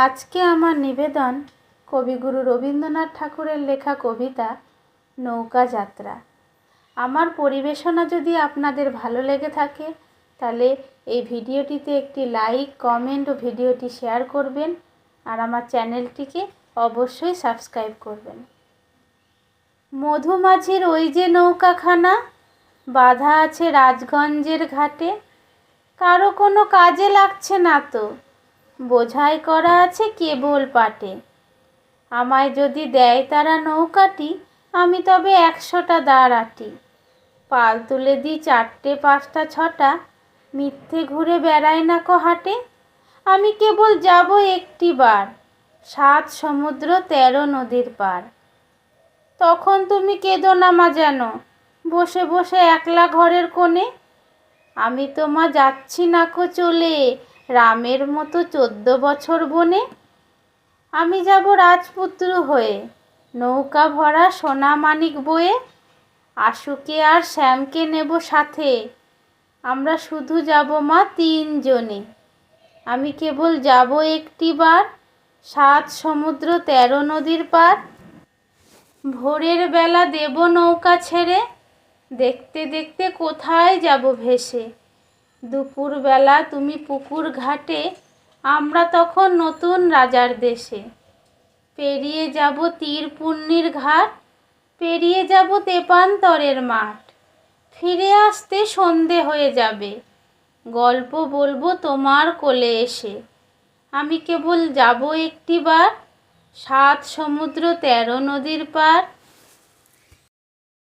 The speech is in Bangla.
আজকে আমার নিবেদন কবিগুরু রবীন্দ্রনাথ ঠাকুরের লেখা কবিতা নৌকা যাত্রা। আমার পরিবেশনা যদি আপনাদের ভালো লেগে থাকে তাহলে এই ভিডিওটিতে একটি লাইক, কমেন্ট ও ভিডিওটি শেয়ার করবেন আর আমার চ্যানেলটিকে অবশ্যই সাবস্ক্রাইব করবেন। মধুমাঝির ওই যে নৌকাখানা বাঁধা আছে রাজগঞ্জের ঘাটে, কারো কোনো কাজে লাগছে না তো, বোঝাই করা আছে কেবল পাটে। আমায় যদি দেয় তারা নৌকাটি, আমি তবে 100টা দাঁড় আটি। পাল তুলে দিই 4টে 5টা 6টা, মিথ্যে ঘুরে বেড়াই না কো হাটে। আমি কেবল যাব একটি বার, 7 সমুদ্র 13 নদীর পার। তখন তুমি কেঁদো না মা যেন, বসে বসে একলা ঘরের কোণে। আমি তো মা যাচ্ছি না কো চলে, রামের মতো 14 বছর বনে। আমি যাব রাজপুত্র হয়ে, নৌকা ভরা সোনা মানিক বয়ে। আশুকে আর শ্যামকে নেব সাথে, আমরা শুধু যাব মা 3 জনে। আমি কেবল যাব একটি বার, 7 সমুদ্র 13 নদীর পার। ভোরের বেলা দেব নৌকা ছেড়ে, দেখতে দেখতে কোথায় যাব ভেসে। দুপুরবেলা তুমি পুকুর ঘাটে, আমরা তখন নতুন রাজার দেশে। পেরিয়ে যাব তীরপুণ্যির ঘাট, পেরিয়ে যাব তেপান্তরের মাঠ। ফিরে আসতে সন্ধে হয়ে যাবে, গল্প বলবো তোমার কোলে এসে। আমি কেবল যাব একটি বার, 7 সমুদ্র 13 নদীর পার।